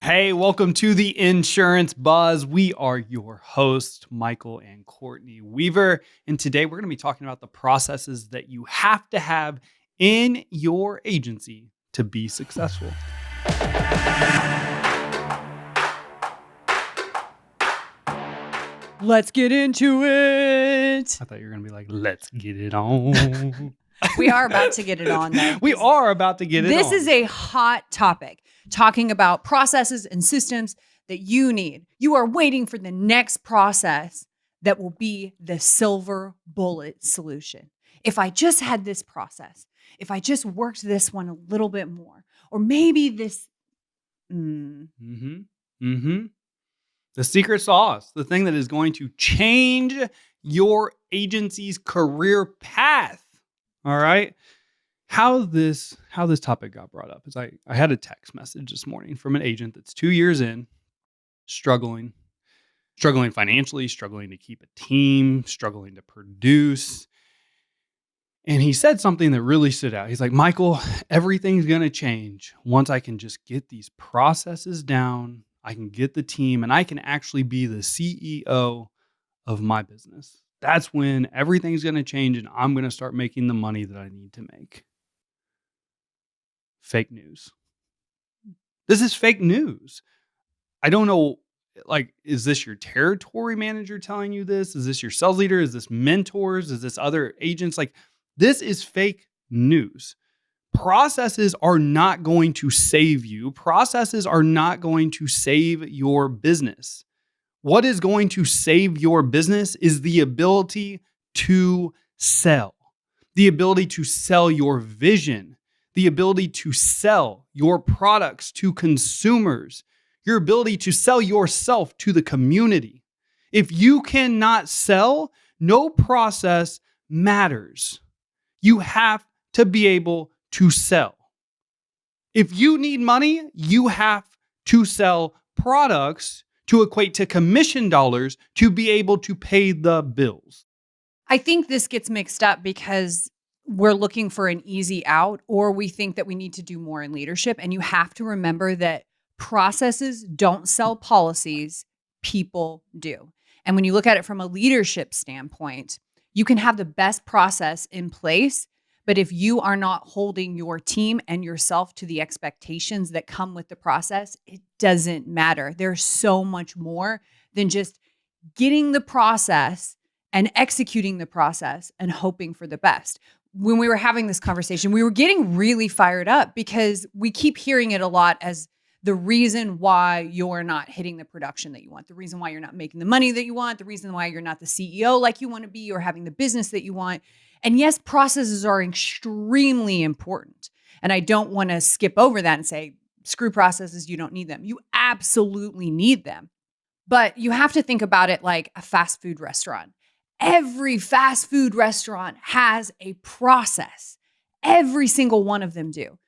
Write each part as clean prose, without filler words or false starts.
Hey, welcome to the Insurance Buzz. We are your hosts, Michael and Courtney Weaver. And today we're going to be talking about the processes that you have to have in your agency to be successful. Let's get into it. I thought you were going to be like, let's get it on. We are about to get it on, though. We are about to get it on. This is a hot topic, talking about processes and systems that you need. You are waiting for the next process that will be the silver bullet solution. If I just had this process, if I just worked this one a little bit more, or maybe this. The secret sauce, the thing that is going to change your agency's career path. All right. How this topic got brought up is I had a text message this morning from an agent that's 2 years in, struggling financially, struggling to keep a team, struggling to produce. And he said something that really stood out. He's like, Michael, everything's going to change once I can just get these processes down. I can get the team and I can actually be the CEO of my business. That's when everything's going to change and I'm going to start making the money that I need to make. Fake news. This is fake news. I don't know, is this your territory manager telling you this? Is this your sales leader? Is this mentors? Is this other agents? This is fake news. Processes are not going to save you. Processes are not going to save your business. What is going to save your business is the ability to sell, the ability to sell your vision, the ability to sell your products to consumers, your ability to sell yourself to the community. If you cannot sell, no process matters. You have to be able to sell. If you need money, you have to sell products to equate to commission dollars to be able to pay the bills. I think this gets mixed up because we're looking for an easy out, or we think that we need to do more in leadership. And you have to remember that processes don't sell policies, people do. And when you look at it from a leadership standpoint, you can have the best process in place, but if you are not holding your team and yourself to the expectations that come with the process, it doesn't matter. There's so much more than just getting the process and executing the process and hoping for the best. When we were having this conversation, we were getting really fired up because we keep hearing it a lot as the reason why you're not hitting the production that you want, the reason why you're not making the money that you want, the reason why you're not the CEO like you want to be or having the business that you want. And yes, processes are extremely important. And I don't want to skip over that and say, screw processes, you don't need them. You absolutely need them. But you have to think about it like a fast food restaurant. Every fast food restaurant has a process. Every single one of them do.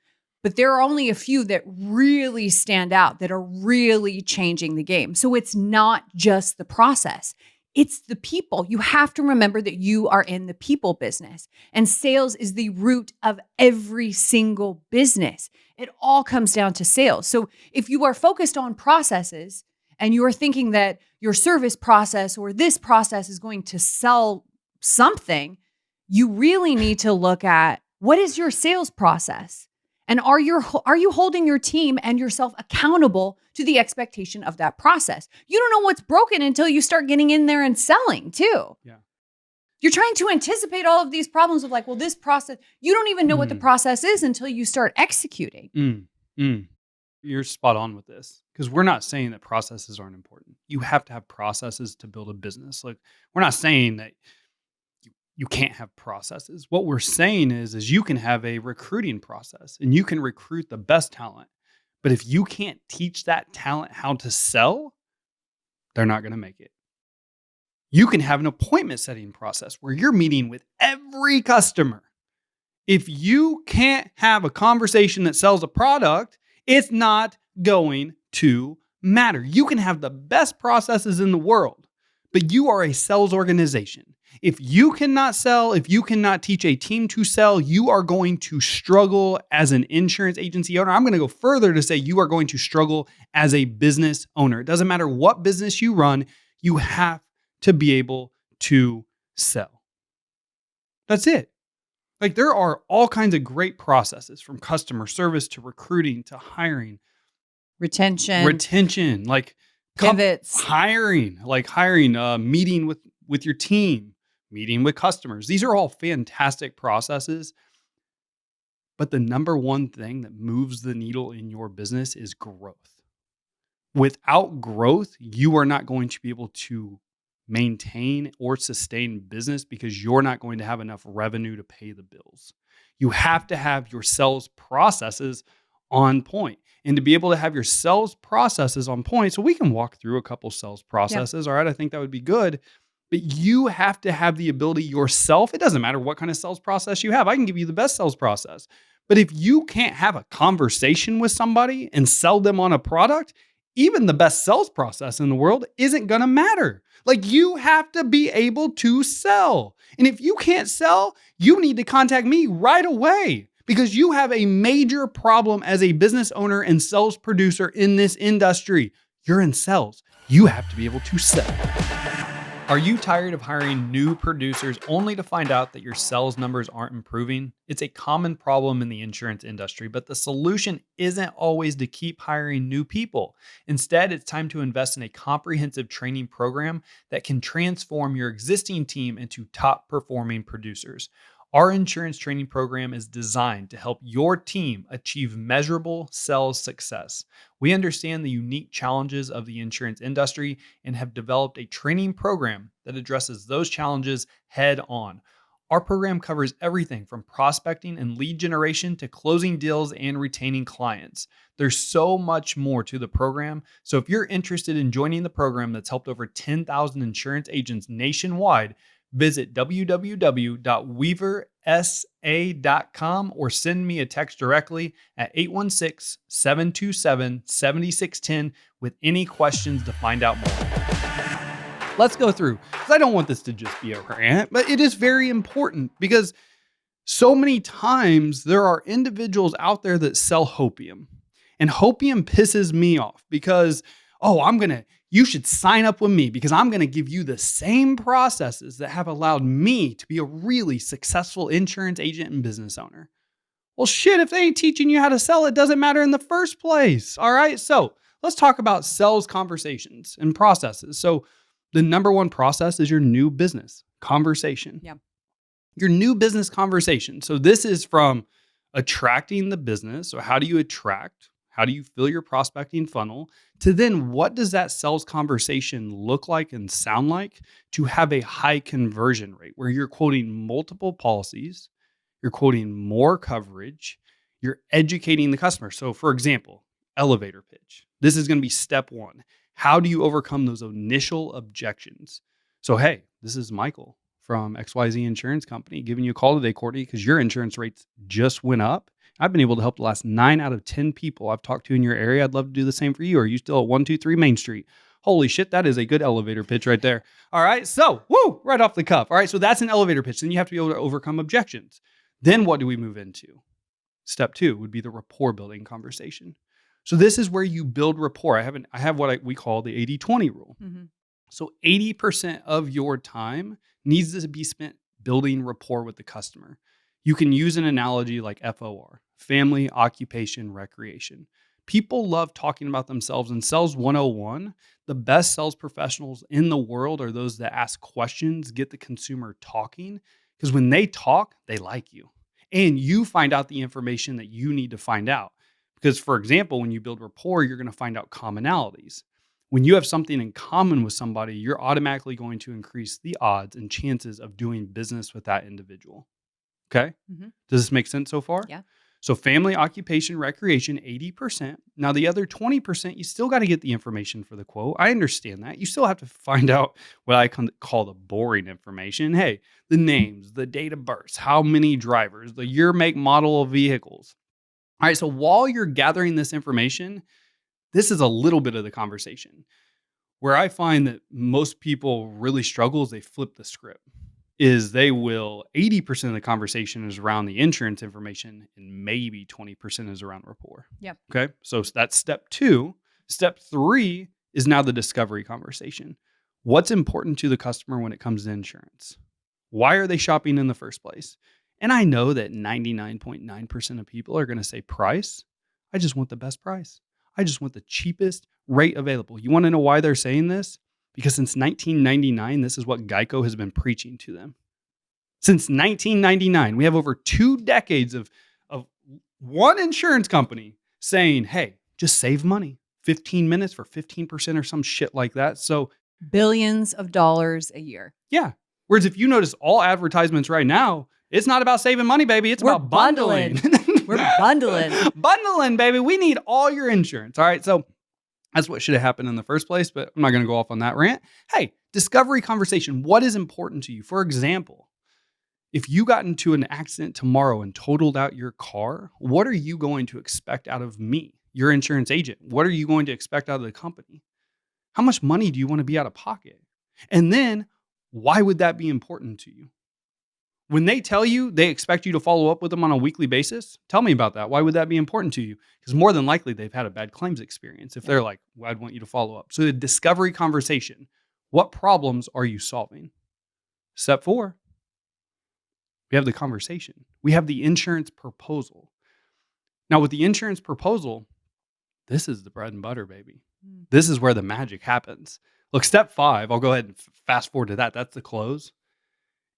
But there are only a few that really stand out, that are really changing the game. So it's not just the process. It's the people. You have to remember that you are in the people business, and sales is the root of every single business. It all comes down to sales. So if you are focused on processes and you are thinking that your service process or this process is going to sell something, you really need to look at what is your sales process? And are you holding your team and yourself accountable to the expectation of that process? You don't know what's broken until you start getting in there and selling too. Yeah. You're trying to anticipate all of these problems of this process, you don't even know what the process is until you start executing. You're spot on with this because we're not saying that processes aren't important. You have to have processes to build a business. We're not saying that you can't have processes. What we're saying is you can have a recruiting process and you can recruit the best talent. But if you can't teach that talent how to sell, they're not going to make it. You can have an appointment setting process where you're meeting with every customer. If you can't have a conversation that sells a product, it's not going to matter. You can have the best processes in the world, But you are a sales organization. If you cannot sell, if you cannot teach a team to sell, you are going to struggle as an insurance agency owner. I'm going to go further to say you are going to struggle as a business owner. It doesn't matter what business you run, you have to be able to sell. That's it. Like there are all kinds of great processes from customer service to recruiting to hiring, Retention, like pivots. hiring, meeting with your team, meeting with customers. These are all fantastic processes. But the number one thing that moves the needle in your business is growth. Without growth, you are not going to be able to maintain or sustain business because you're not going to have enough revenue to pay the bills. You have to have your sales processes on point. And to be able to have your sales processes on point, so we can walk through a couple sales processes. All right. I think that would be good. But you have to have the ability yourself. It doesn't matter what kind of sales process you have. I can give you the best sales process. But if you can't have a conversation with somebody and sell them on a product, even the best sales process in the world isn't going to matter. Like you have to be able to sell. And if you can't sell, you need to contact me right away because you have a major problem as a business owner and sales producer in this industry. You're in sales. You have to be able to sell. Are you tired of hiring new producers only to find out that your sales numbers aren't improving? It's a common problem in the insurance industry, but the solution isn't always to keep hiring new people. Instead, it's time to invest in a comprehensive training program that can transform your existing team into top performing producers. Our insurance training program is designed to help your team achieve measurable sales success. We understand the unique challenges of the insurance industry and have developed a training program that addresses those challenges head on. Our program covers everything from prospecting and lead generation to closing deals and retaining clients. There's so much more to the program. So if you're interested in joining the program that's helped over 10,000 insurance agents nationwide, visit www.weaversa.com or send me a text directly at 816-727-7610 with any questions to find out more. Let's go through, because I don't want this to just be a rant, but it is very important because so many times there are individuals out there that sell hopium. And hopium pisses me off because, you should sign up with me because I'm going to give you the same processes that have allowed me to be a really successful insurance agent and business owner. Well, shit, if they ain't teaching you how to sell, it doesn't matter in the first place. All right. So let's talk about sales conversations and processes. So the number one process is your new business conversation. Yeah. Your new business conversation. So this is from attracting the business. So how do you attract? How do you fill your prospecting funnel? To then what does that sales conversation look like and sound like to have a high conversion rate where you're quoting multiple policies, you're quoting more coverage, you're educating the customer. So for example, elevator pitch. This is going to be step one. How do you overcome those initial objections? So, hey, this is Michael from XYZ Insurance Company giving you a call today, Courtney, because your insurance rates just went up. I've been able to help the last 9 out of 10 people I've talked to in your area. I'd love to do the same for you. Are you still at 123 Main Street? Holy shit, that is a good elevator pitch right there. All right, so, right off the cuff. All right, so that's an elevator pitch. Then you have to be able to overcome objections. Then what do we move into? Step 2 would be the rapport building conversation. So this is where you build rapport. I have what we call the 80-20 rule. Mm-hmm. So 80% of your time needs to be spent building rapport with the customer. You can use an analogy like FOR, family, occupation, recreation. People love talking about themselves. In Sales 101, the best sales professionals in the world are those that ask questions, get the consumer talking, because when they talk, they like you. And you find out the information that you need to find out. Because, for example, when you build rapport, you're going to find out commonalities. When you have something in common with somebody, you're automatically going to increase the odds and chances of doing business with that individual. Okay? Mm-hmm. Does this make sense so far? Yeah. So family, occupation, recreation, 80%. Now the other 20%, you still got to get the information for the quote. I understand that. You still have to find out what I call the boring information. Hey, the names, the date of birth, how many drivers, the year, make, model of vehicles. All right, so while you're gathering this information, this is a little bit of the conversation. Where I find that most people really struggle is they flip the script. Is they will 80% of the conversation is around the insurance information and maybe 20% is around rapport. Yep. Okay. So that's step 2. Step 3 is now the discovery conversation. What's important to the customer when it comes to insurance? Why are they shopping in the first place? And I know that 99.9% of people are going to say price. I just want the best price. I just want the cheapest rate available. You want to know why they're saying this? Because since 1999, this is what Geico has been preaching to them. Since 1999, we have over 2 decades of one insurance company saying, hey, just save money. 15 minutes for 15% or some shit like that. So, Billions of dollars a year. yeah. Whereas if you notice all advertisements right now, it's not about saving money, baby. It's We're about bundling. We're bundling. Bundling, baby. We need all your insurance. All right. So that's what should have happened in the first place, but I'm not going to go off on that rant. Hey, discovery conversation. What is important to you? For example, if you got into an accident tomorrow and totaled out your car, what are you going to expect out of me, your insurance agent? What are you going to expect out of the company? How much money do you want to be out of pocket? And then why would that be important to you? When they tell you they expect you to follow up with them on a weekly basis, tell me about that. Why would that be important to you? Because more than likely they've had a bad claims experience if they're like, well, I'd want you to follow up. So the discovery conversation, what problems are you solving? Step 4, we have the conversation. We have the insurance proposal. Now with the insurance proposal, this is the bread and butter, baby. This is where the magic happens. Look, step 5, I'll go ahead and fast forward to that. That's the close.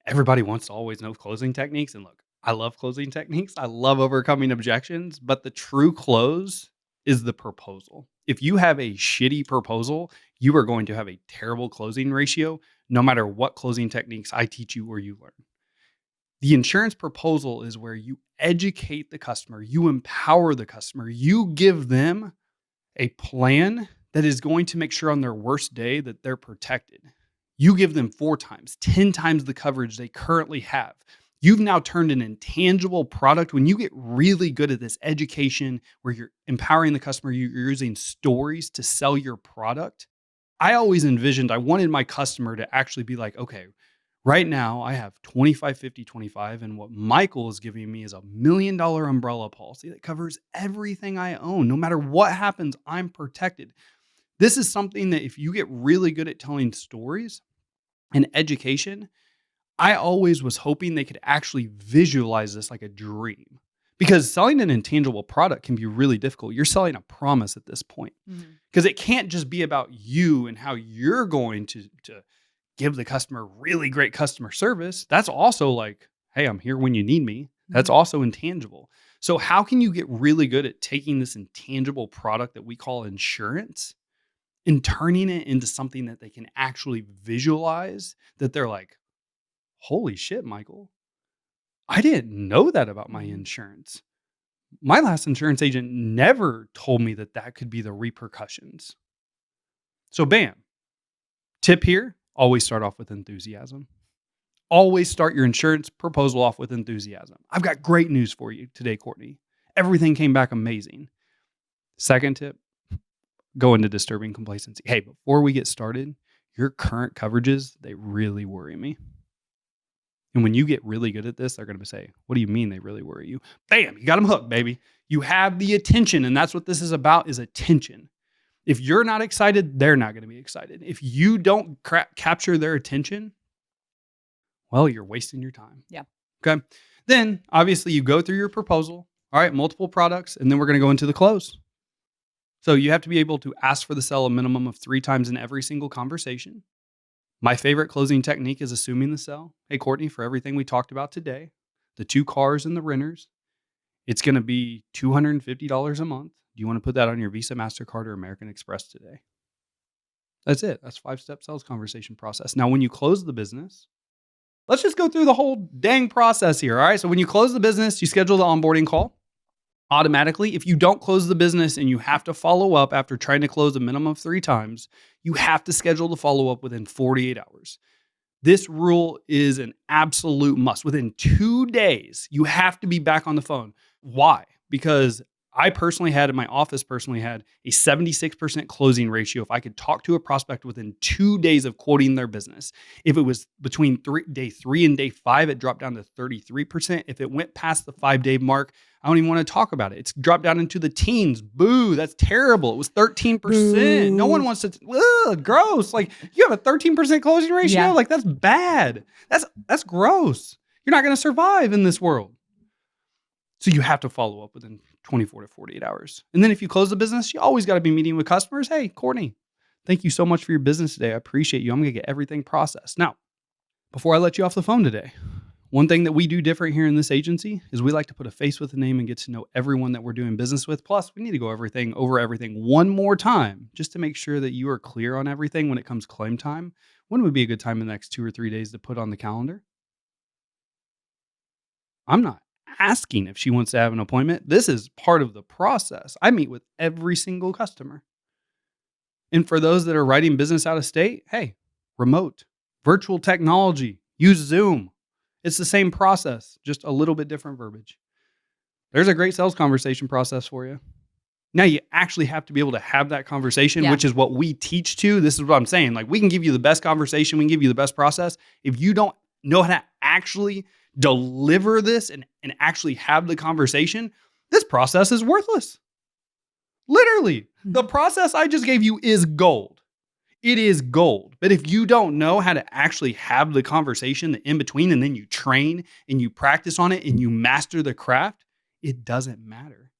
Everybody wants to always know closing techniques. And look, I love closing techniques. I love overcoming objections, but the true close is the proposal. If you have a shitty proposal, you are going to have a terrible closing ratio, no matter what closing techniques I teach you or you learn. The insurance proposal is where you educate the customer, you empower the customer, you give them a plan that is going to make sure on their worst day that they're protected. You give them 4 times, 10 times the coverage they currently have. You've now turned an intangible product. When you get really good at this education where you're empowering the customer, you're using stories to sell your product. I always envisioned, I wanted my customer to actually be like, okay, right now I have 25, 50, 25. And what Michael is giving me is $1 million umbrella policy that covers everything I own. No matter what happens, I'm protected. This is something that if you get really good at telling stories and education, I always was hoping they could actually visualize this like a dream. Because selling an intangible product can be really difficult. You're selling a promise at this point. Because it can't just be about you and how you're going to give the customer really great customer service. That's also like, hey, I'm here when you need me. That's also intangible. So how can you get really good at taking this intangible product that we call insurance and turning it into something that they can actually visualize, that they're like, holy shit, Michael, I didn't know that about my insurance. My last insurance agent never told me that that could be the repercussions. So bam, tip here, always start off with enthusiasm. Always start your insurance proposal off with enthusiasm. I've got great news for you today, Courtney. Everything came back amazing. Second tip, go into disturbing complacency. Hey, before we get started, your current coverages, they really worry me. And when you get really good at this, they're going to say, what do you mean they really worry you? Bam, you got them hooked, baby. You have the attention, and that's what this is about, is attention. If you're not excited, they're not going to be excited. If you don't capture their attention, well, you're wasting your time. Yeah. Okay. Then, obviously, you go through your proposal. All right, multiple products, and then we're going to go into the close. So you have to be able to ask for the sale a minimum of 3 times in every single conversation. My favorite closing technique is assuming the sell. Hey, Courtney, for everything we talked about today, the 2 cars and the renters, it's going to be $250 a month. Do you want to put that on your Visa, MasterCard, or American Express today? That's it. That's 5-step sales conversation process. Now, when you close the business, let's just go through the whole dang process here. All right. So when you close the business, you schedule the onboarding call. Automatically, if you don't close the business and you have to follow up after trying to close a minimum of 3 times, you have to schedule the follow up within 48 hours. This rule is an absolute must. Within 2 days, you have to be back on the phone. Why? Because I personally had, in my office personally had a 76% closing ratio if I could talk to a prospect within 2 days of quoting their business. If it was between day 3 and day 5, it dropped down to 33%. If it went past the 5-day mark, I don't even want to talk about it. It's dropped down into the teens. Boo, that's terrible. It was 13%. No one Boo. wants to, gross. Like, you have a 13% closing ratio? Yeah. Like, that's bad. That's gross. You're not going to survive in this world. So you have to follow up within 24 to 48 hours. And then if you close the business, you always got to be meeting with customers. Hey, Courtney, thank you so much for your business today. I appreciate you. I'm going to get everything processed. Now, before I let you off the phone today, one thing that we do different here in this agency is we like to put a face with a name and get to know everyone that we're doing business with. Plus, we need to go over everything one more time just to make sure that you are clear on everything when it comes claim time. When would be a good time in the next 2 or 3 days to put on the calendar? I'm not asking if she wants to have an appointment. This is part of the process. I meet with every single customer. And for those that are writing business out of state, hey, remote, virtual technology, use Zoom. It's the same process, just a little bit different verbiage. There's a great sales conversation process for you. Now you actually have to be able to have that conversation, Yeah. which is what we teach to. This is what I'm saying. Like, we can give you the best conversation. We can give you the best process. If you don't know how to actually deliver this and actually have the conversation, this process is worthless. Literally, the process I just gave you is gold. It is gold. But if you don't know how to actually have the conversation, the in between, and then you train and you practice on it and you master the craft, it doesn't matter.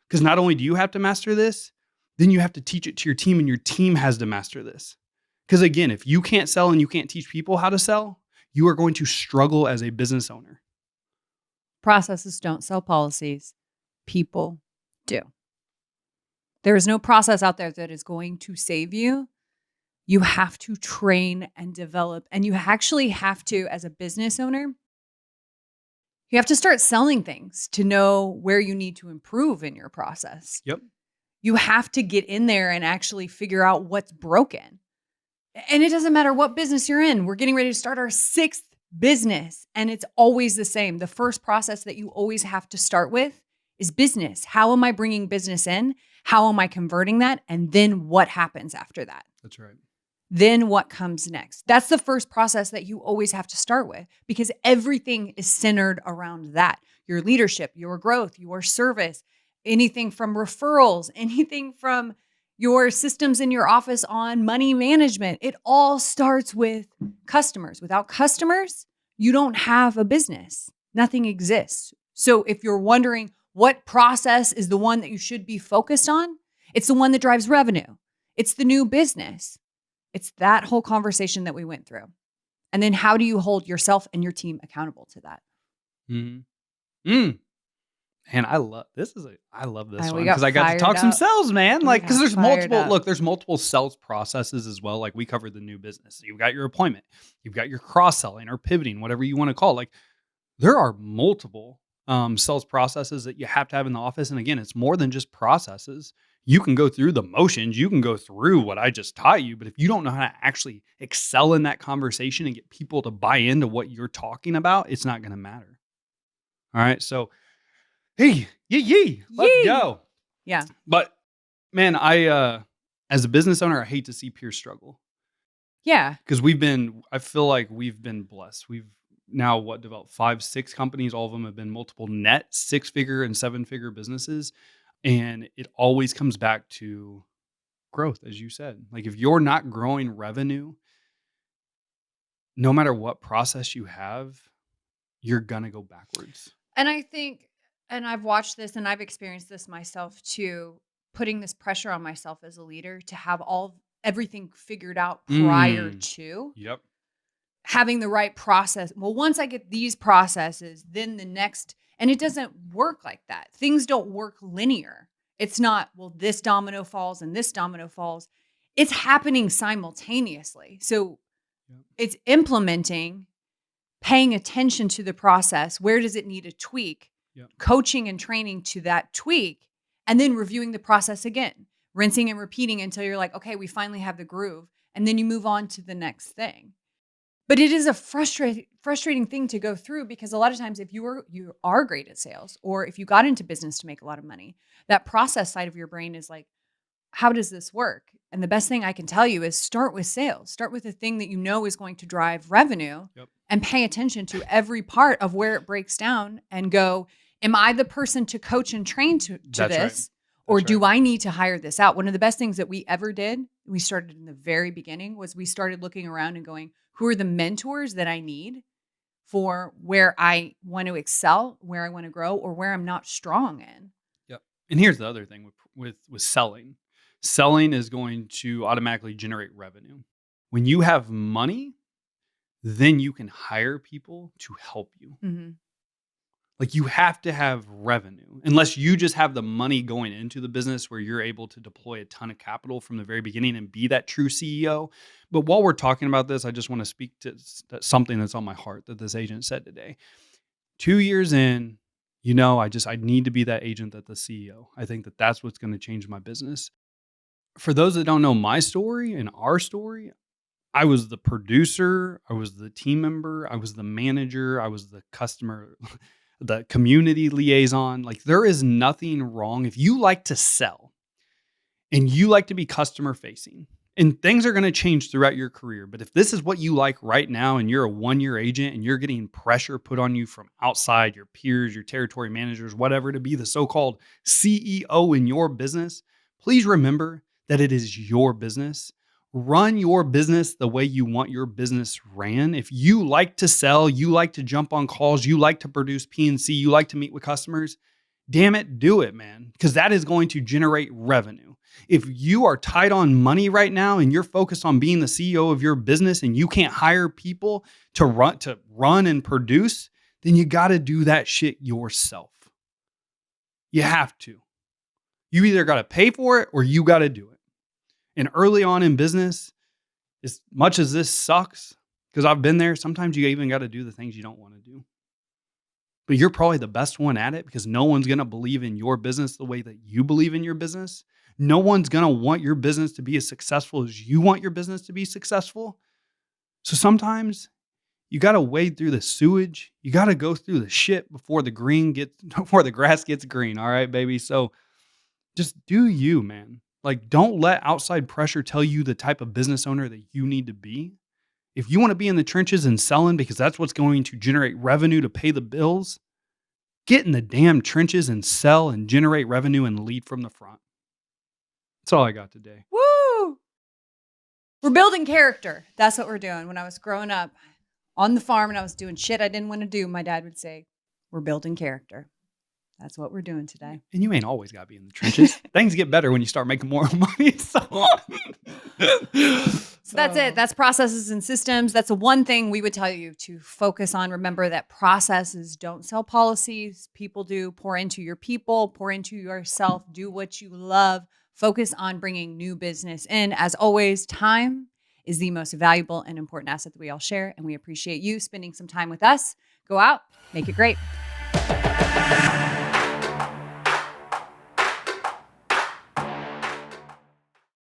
Because not only do you have to master this, then you have to teach it to your team, and your team has to master this. Because again, if you can't sell and you can't teach people how to sell, you are going to struggle as a business owner. Processes don't sell policies. People do. There is no process out there that is going to save you. You have to train and develop. And you actually have to, as a business owner, you have to start selling things to know where you need to improve in your process. Yep. You have to get in there and actually figure out what's broken. And it doesn't matter what business you're in. We're getting ready to start our 6th business, and it's always the same. The first process that you always have to start with is business. How am I bringing business in? How am I converting that? And then what happens after that? That's right. Then what comes next? That's the first process that you always have to start with, because everything is centered around that. Your leadership, your growth, your service, anything from referrals, anything from your systems in your office on money management. It all starts with customers. Without customers, you don't have a business. Nothing exists. So if you're wondering what process is the one that you should be focused on, it's the one that drives revenue. It's the new business. It's that whole conversation that we went through. And then how do you hold yourself and your team accountable to that? And I love this one We got because I got to fired talk some up. sales, man. We Like, because got there's fired multiple, up. look, there's multiple sales processes as well. Like, we covered the new business. So you've got your appointment, you've got your cross-selling or pivoting, whatever you want to call it. Like, there are multiple sales processes that you have to have in the office. And again, it's more than just processes. You can go through the motions, you can go through what I just taught you, but if you don't know how to actually excel in that conversation and get people to buy into what you're talking about, it's not going to matter. All right. So, hey, let's Yee. go. Yeah. But man, as a business owner, I hate to see peers struggle Yeah. because I feel like we've been blessed. We've now developed 5, 6 companies. All of them have been multiple net 6-figure and 7-figure businesses. And it always comes back to growth, as you said. Like, if you're not growing revenue, no matter what process you have, you're going to go backwards. And I think, and I've watched this and I've experienced this myself too, putting this pressure on myself as a leader to have everything figured out prior to Yep. having the right process. Well, once I get these processes, then the next, and it doesn't work like that. Things don't work linear. It's not, well, this domino falls and this domino falls. It's happening simultaneously. So Yep. it's implementing, paying attention to the process. Where does it need a tweak? Yep. Coaching and training to that tweak, and then reviewing the process again, rinsing and repeating until you're like, okay, we finally have the groove. And then you move on to the next thing. But it is a frustrating thing to go through because a lot of times if you are great at sales or if you got into business to make a lot of money, that process side of your brain is like, how does this work? And the best thing I can tell you is start with sales. Start with a thing that you know is going to drive revenue Yep. and pay attention to every part of where it breaks down and go, am I the person to coach and train to That's right. this? Or That's right. do I need to hire this out? One of the best things that we ever did, we started in the very beginning, was we started looking around and going, who are the mentors that I need for where I want to excel, where I want to grow, or where I'm not strong in? Yep. And here's the other thing with selling. Selling is going to automatically generate revenue. When you have money, then you can hire people to help you. Mhm. Like you have to have revenue unless you just have the money going into the business where you're able to deploy a ton of capital from the very beginning and be that true CEO. But while we're talking about this, I just want to speak to something that's on my heart that this agent said today. 2 years in, I need to be that agent that the CEO. I think that that's what's going to change my business. For those that don't know my story and our story, I was the producer, I was the team member, I was the manager, I was the customer, the community liaison. Like, there is nothing wrong if you like to sell and you like to be customer facing. And things are going to change throughout your career. But if this is what you like right now and you're a 1 year agent and you're getting pressure put on you from outside, your peers, your territory managers, whatever, to be the so called CEO in your business, please remember that it is your business. Run your business the way you want your business ran. If you like to sell, you like to jump on calls, you like to produce P&C, you like to meet with customers, damn it, do it, man, because that is going to generate revenue. If you are tight on money right now and you're focused on being the CEO of your business and you can't hire people to run and produce, then you got to do that shit yourself. You have to. You either got to pay for it or you got to do it. And early on in business, as much as this sucks, because I've been there, sometimes you even got to do the things you don't want to do. But you're probably the best one at it because no one's going to believe in your business the way that you believe in your business. No one's going to want your business to be as successful as you want your business to be successful. So sometimes you got to wade through the sewage. You got to go through the shit before the grass gets green. All right, baby. So just do you, man. Like, don't let outside pressure tell you the type of business owner that you need to be. If you want to be in the trenches and selling because that's what's going to generate revenue to pay the bills, get in the damn trenches and sell and generate revenue and lead from the front. That's all I got today. Woo! We're building character. That's what we're doing. When I was growing up on the farm and I was doing shit I didn't want to do, my dad would say, we're building character. That's what we're doing today. And you ain't always got to be in the trenches. Things get better when you start making more money. So that's it. That's processes and systems. That's the one thing we would tell you to focus on. Remember that processes don't sell policies. People do. Pour into your people, pour into yourself, do what you love. Focus on bringing new business in. As always, time is the most valuable and important asset that we all share. And we appreciate you spending some time with us. Go out, make it great.